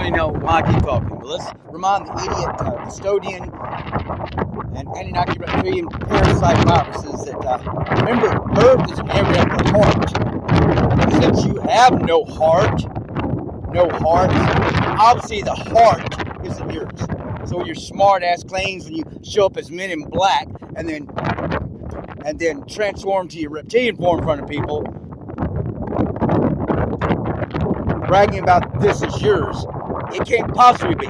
already know why I keep talking, but let's remind the idiot custodian and anti-reptilian parasite viruses that, remember, Earth is an area of the heart. Since you have no heart, obviously the heart isn't yours. So your smart ass claims when you show up as Men in Black and then transform to your reptilian form in front of people, bragging about this is yours. It can't possibly be.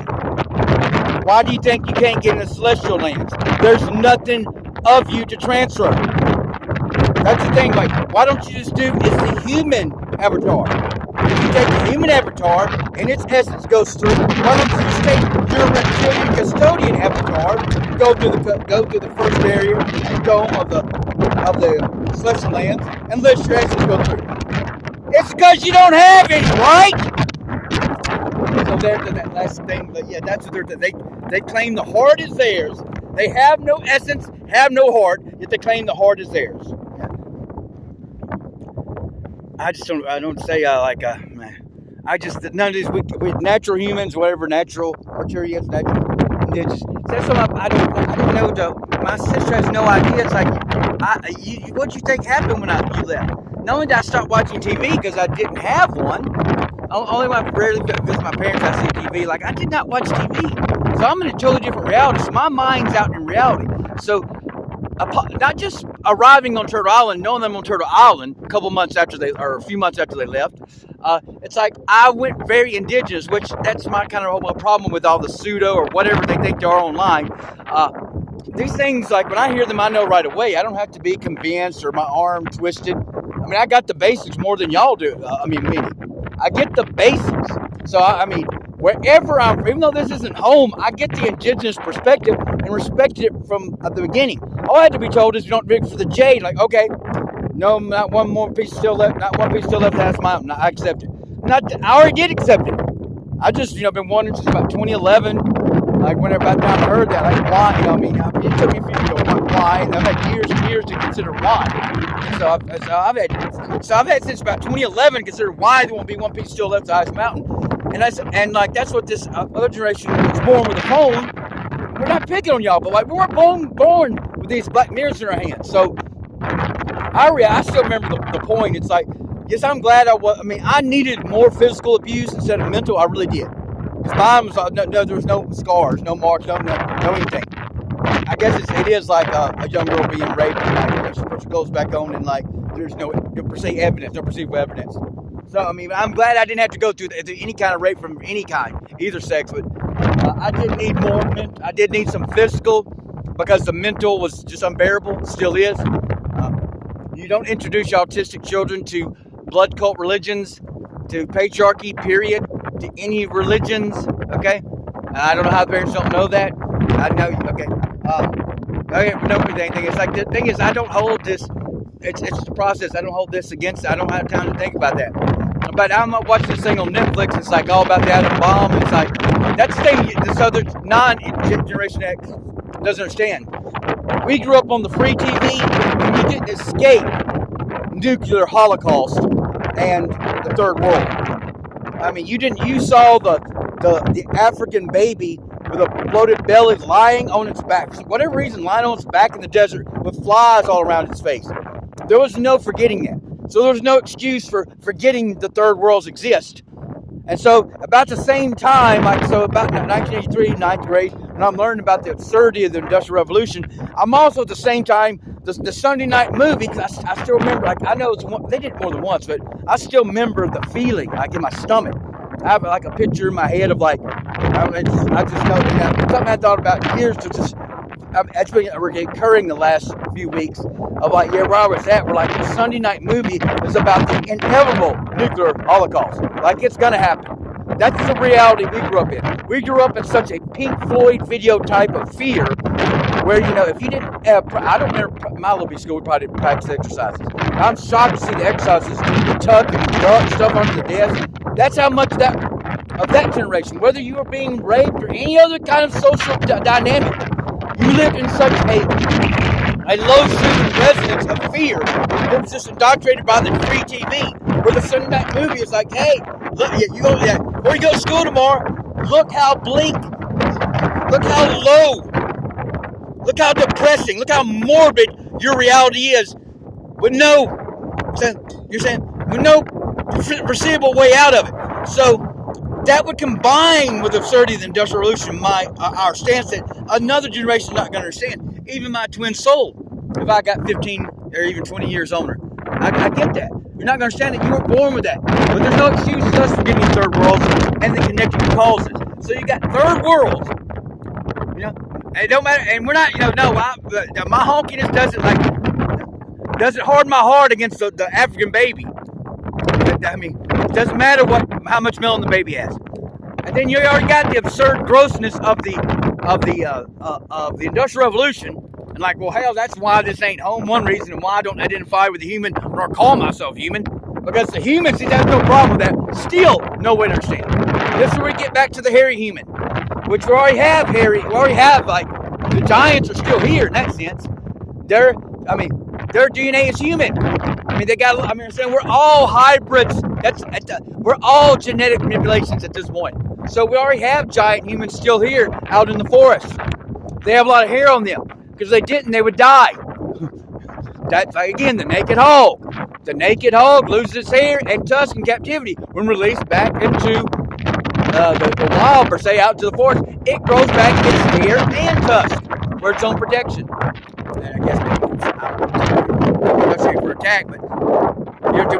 Why do you think you can't get in the celestial lands? There's nothing of you to transfer. That's the thing, like, why don't you just do, it's the human avatar. If you take the human avatar and its essence goes through, why don't you just take your reptilian custodian avatar, go through the first area, the dome of the celestial lands, and let your essence go through. It's because you don't have any, right? So there's that last thing, but yeah, that's what they claim the heart is theirs. They have no essence, have no heart, yet they claim the heart is theirs. Yeah. I don't say none of these we natural humans, whatever, natural Arcturians, natural indigenous. That's something I don't know though. My sister has no idea. It's like, what'd you think happened when you left? Not only did I stop watching TV because I didn't have one, only when I rarely visit my parents I see TV. Like, I did not watch TV. So I'm in a totally different reality. So my mind's out in reality. So not just arriving on Turtle Island, knowing them on Turtle Island a few months after they left, it's like I went very indigenous, which that's my kind of whole problem with all the pseudo or whatever they think they are online. These things, like when I hear them, I know right away. I don't have to be convinced or my arm twisted. I mean, I got the basics more than y'all do. I get the basics. So, wherever even though this isn't home, I get the indigenous perspective and respected it from the beginning. All I had to be told is you don't dig for the jade. Like, okay, no, not one more piece still left. Not one piece still left. That's mine. I accept it. I already did accept it. I just, been wondering since about 2011. Like, whenever I heard that, like, why? It took me a few years to why, and I've had years to consider why. So I've had since about 2011 consider why there won't be one piece still left to Ice Mountain. And that's what this other generation was born with a phone. We're not picking on y'all, but like we were born with these black mirrors in our hands. So I still remember the point. It's like, yes, I'm glad I needed more physical abuse instead of mental. I really did. Because mine was there was no scars, no marks, no anything. I guess it is like a young girl being raped, and like she puts her clothes back on, and like there's no perceivable evidence. So I'm glad I didn't have to go through any kind of rape from any kind, either sex. But I did need more. I did need some physical because the mental was just unbearable. Still is. You don't introduce your autistic children to blood cult religions, to patriarchy, period, to any religions. Okay, I don't know how the parents don't know that. I know. Okay. Anything. It's like the thing is, I don't hold this. It's the process. I don't hold this against it. I don't have time to think about that. But I'm watching this thing on Netflix. It's like all about the atom bomb. It's like that's the thing. This other non-Generation X doesn't understand. We grew up on the free TV, and you didn't escape nuclear holocaust and the third world. You didn't. You saw the African baby with a bloated belly lying on its back. For whatever reason, lying on its back in the desert with flies all around its face. There was no forgetting that. So there was no excuse for forgetting the third worlds exist. And so about the same time, about 1983, ninth grade, when I'm learning about the absurdity of the Industrial Revolution, I'm also at the same time, the Sunday night movie, because I still remember, like I know they did it more than once, but I still remember the feeling, like in my stomach. I have like a picture in my head of like, I just know that something I thought about years to just, it's been recurring the last few weeks of like, yeah, where I was at, where like the Sunday night movie is about the inevitable nuclear holocaust. Like it's gonna happen. That's the reality we grew up in. We grew up in such a Pink Floyd video type of fear where, if you didn't, I don't remember my little B school, we probably didn't practice exercises. I'm shocked to see the exercises, the tuck and the stuff under the desk. That's how much of that generation, whether you were being raped or any other kind of social dynamic, you lived in such a low-shooting resonance of fear that was just indoctrinated by the free TV, where the Sunday night movie is like, hey, look, before you go to school tomorrow, Look how bleak. Look how low. Look how depressing. Look how morbid your reality is. With no, you're saying, with no foreseeable way out of it. So that would combine with the absurdity of the Industrial Revolution, our stance that another generation is not going to understand. Even my twin soul, if I got 15 or even 20 years older, I get that. You're not going to understand it. You weren't born with that. But there's no excuse to us for getting third worlds and the connected causes. So you got third worlds. It don't matter. And we're not, my honkiness doesn't harden my heart against the African baby. I mean, it doesn't matter how much melon the baby has. And then you already got the absurd grossness of the Industrial Revolution. And like, well, hell, that's why this ain't home. One reason and why I don't identify with the human or call myself human. Because the humans, there's no problem with that. Still, no way to understand. This is where we get back to the hairy human. Which we already have like, the giants are still here in that sense. Their DNA is human. We're all hybrids. We're all genetic manipulations at this point. So we already have giant humans still here out in the forest. They have a lot of hair on them. Because if they didn't, they would die. That's, again, the naked hog. The naked hog loses its hair and tusk in captivity. When released back into the wild, per se, out to the forest, it grows back its hair and tusk for its own protection. And I guess maybe it's not saying for attack, but have we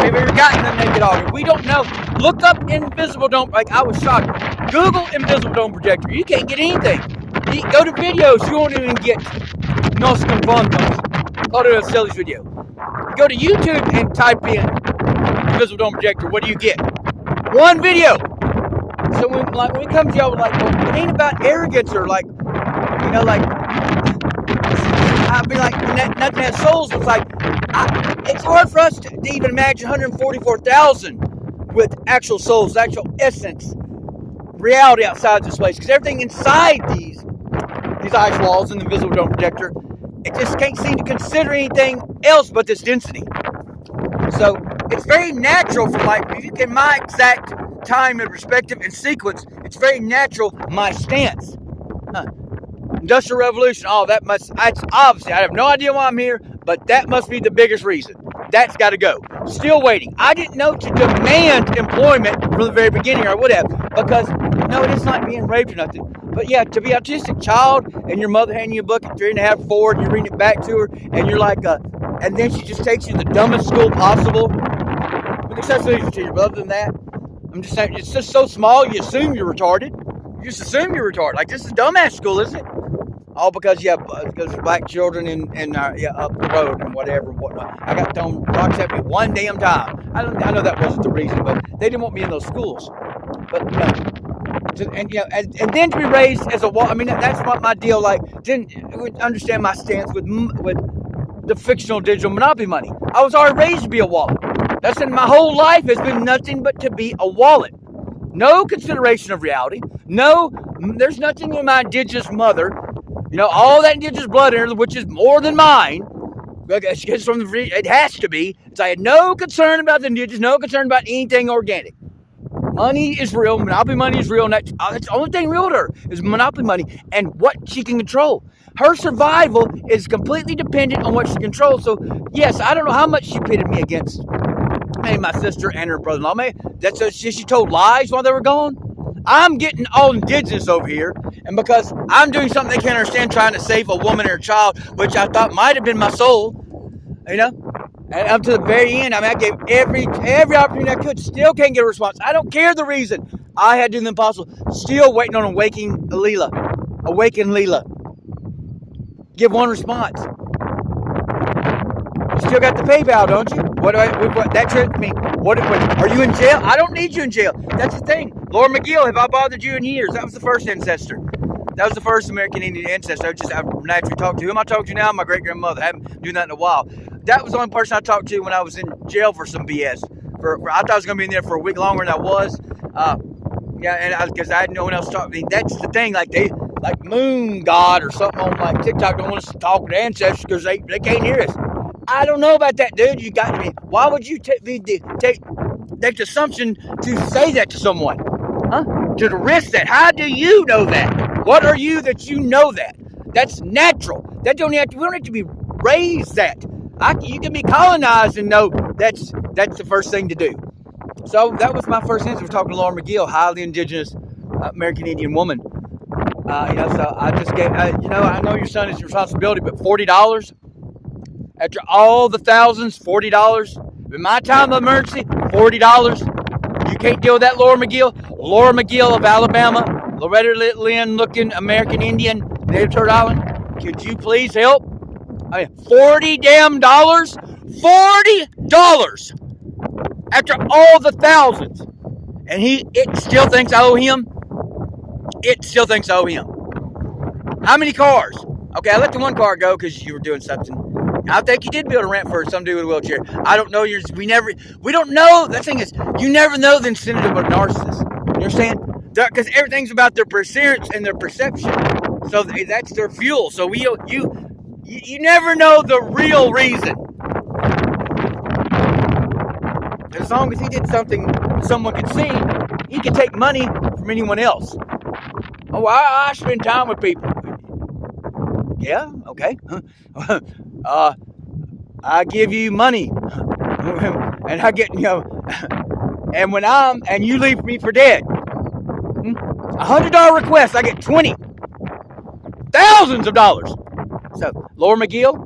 ever gotten the naked hog? If we don't know, look up Invisible Dome. Like, I was shocked. Google Invisible Dome Projector. You can't get anything. You go to videos, you won't even get Nos Confundos. Thought it was a silly video. Go to YouTube and type in Invisible Dome Projector. What do you get? One video. So when we come to y'all with it ain't about arrogance or I mean, nothing has souls. It's it's hard for us to even imagine 144,000 with actual souls, actual essence, reality outside this place. Because everything inside these ice walls and the Invisible Dome Projector, it just can't seem to consider anything else but this density. So it's very natural for if you get my exact time and perspective and sequence, it's very natural, my stance. Industrial Revolution, that's obviously, I have no idea why I'm here, but that must be the biggest reason. That's got to go. Still waiting. I didn't know to demand employment from the very beginning, or I would have, because, no, it is not being raped or nothing. But yeah, to be an autistic child, and your mother handing you a book at 3.5, 4, and you're reading it back to her, and you're and then she just takes you to the dumbest school possible, with accessibility to you. But other than that, I'm just saying, it's just so small, you assume you're retarded. You just assume you're retarded. This is dumbass school, isn't it? All because because black children up the road and whatever and whatnot. I got thrown rocks at me one damn time. I know that wasn't the reason, but they didn't want me in those schools. But and then to be raised as a wall. I mean, that's what my deal. Didn't understand my stance with the fictional digital monopoly money. I was already raised to be a wallet. That's in my whole life has been nothing but to be a wallet. No consideration of reality. No, there's nothing in my indigenous mother. All that indigenous blood in her, which is more than mine. It has to be. So I had no concern about the indigenous, no concern about anything organic. Money is real. Monopoly money is real. And that's the only thing real to her is monopoly money and what she can control. Her survival is completely dependent on what she controls. So, yes, I don't know how much she pitted me against my sister and her brother-in-law. That's she told lies while they were gone. I'm getting all indigenous over here, and because I'm doing something they can't understand, trying to save a woman or a child, which I thought might have been my soul, and up to the very end, I gave every opportunity I could, still can't get a response. I don't care the reason. I had to do the impossible. Still waiting on awaken Leela. Give one response. You still got the PayPal, don't you? What are you in jail? I don't need you in jail. That's the thing. Laura McGill, have I bothered you in years? That was the first ancestor. That was the first American Indian ancestor. I naturally talked to. Who am I talking to now? My great-grandmother. I haven't been doing that in a while. That was the only person I talked to when I was in jail for some BS. I thought I was going to be in there for a week longer than I was. Because I had no one else to talk to me. That's the thing. Like Moon God or something on TikTok don't want us to talk to ancestors because they can't hear us. I don't know about that, dude. You got me. Why would you take the assumption to say that to someone? Huh? to risk that? How do you know that? What are you that you know that? That's natural. That we don't have to be raised that. You can be colonized and know that's the first thing to do. So that was my first answer. We're talking to Laura McGill, highly indigenous American Indian woman. So I just gave, I know your son is your responsibility, but $40 after all the thousands, $40 in my time of emergency, $40. You can't deal with that, Laura McGill. Laura McGill of Alabama, Loretta Lynn looking American Indian, native to Rhode Island. Could you please help? I mean, $40 damn dollars, $40 after all the thousands, and it still thinks I owe him. It still thinks I owe him. How many cars? Okay, I let the one car go because you were doing something. I think you did build a ramp for some dude with a wheelchair. I don't know. We don't know. The thing is, you never know the incentive of a narcissist. You understand? Because everything's about their perseverance and their perception. So that's their fuel. So you never know the real reason. As long as he did something someone could see, he could take money from anyone else. Oh, I spend time with people. Yeah, okay. I give you money, and I get, and and you leave me for dead. $100 request, I get 20. Thousands of dollars. So, Laura McGill,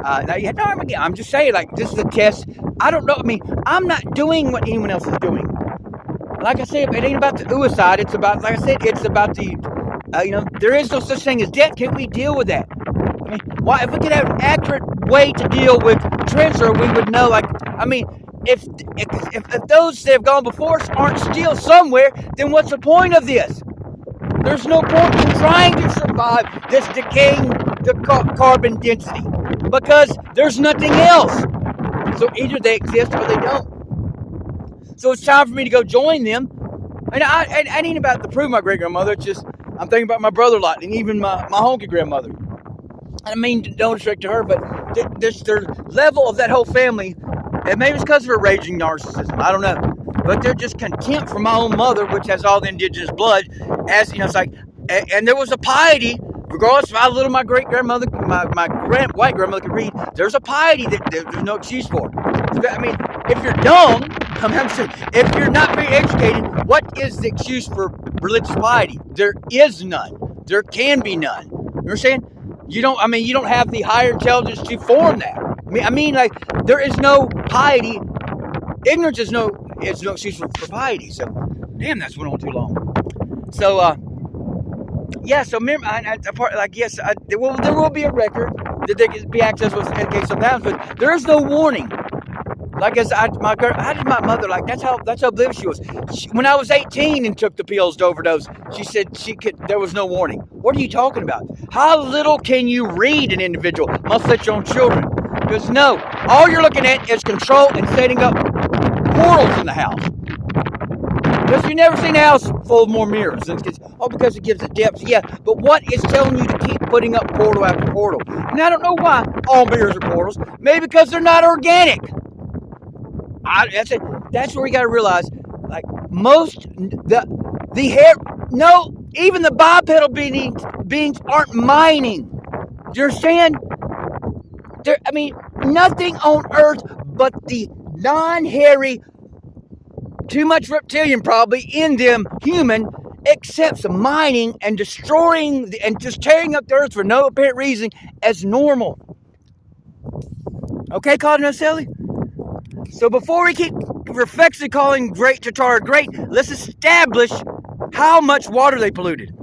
I'm just saying, like, this is a test. I don't know. I mean, I'm not doing what anyone else is doing. Like I said, it ain't about the suicide. It's about, like I said, it's about the, there is no such thing as death. Can't we deal with that? I mean, why? If we could have an accurate way to deal with transfer, we would know. Like, I mean, if those that have gone before us aren't still somewhere, then what's the point of this? There's no point in trying to survive this decaying carbon density because there's nothing else. So either they exist or they don't. So it's time for me to go join them. And I ain't about to prove my great grandmother. It's just I'm thinking about my brother a lot, and even my honky grandmother. I mean, no disrespect to her, but their level of that whole family, and maybe it's because of her raging narcissism. I don't know, but they're just contempt for my own mother, which has all the indigenous blood. As it's like, and there was a piety, regardless of how little my great grandmother, my white grandmother could read. There's a piety that there's no excuse for. I mean, if you're dumb, if you're not very educated, what is the excuse for religious piety? There is none. There can be none. You understand? You don't have the higher intelligence to form that. I mean, like, there is no piety. Ignorance is no excuse for piety. So, damn, that's went on too long. So, so remember, there will be a record that they can be accessed with in sometimes, but there is no warning. Like how did my mother, like, that's how oblivious she was. When I was 18 and took the pills to overdose, she said there was no warning. What are you talking about? How little can you read an individual? Must let your own children. Because no, all you're looking at is control and setting up portals in the house. Because you've never seen a house full of more mirrors. Because it gives it depth. Yeah, but what is telling you to keep putting up portal after portal? And I don't know why all mirrors are portals. Maybe because they're not organic. That's where we got to realize, like, even the bipedal beings aren't mining. Do you understand? Nothing on Earth but the non-hairy, too much reptilian probably in them, human, accepts mining and destroying and just tearing up the Earth for no apparent reason as normal. Okay, Cardinal Sally? So before we keep reflexively calling Great Tatar great, let's establish how much water they polluted.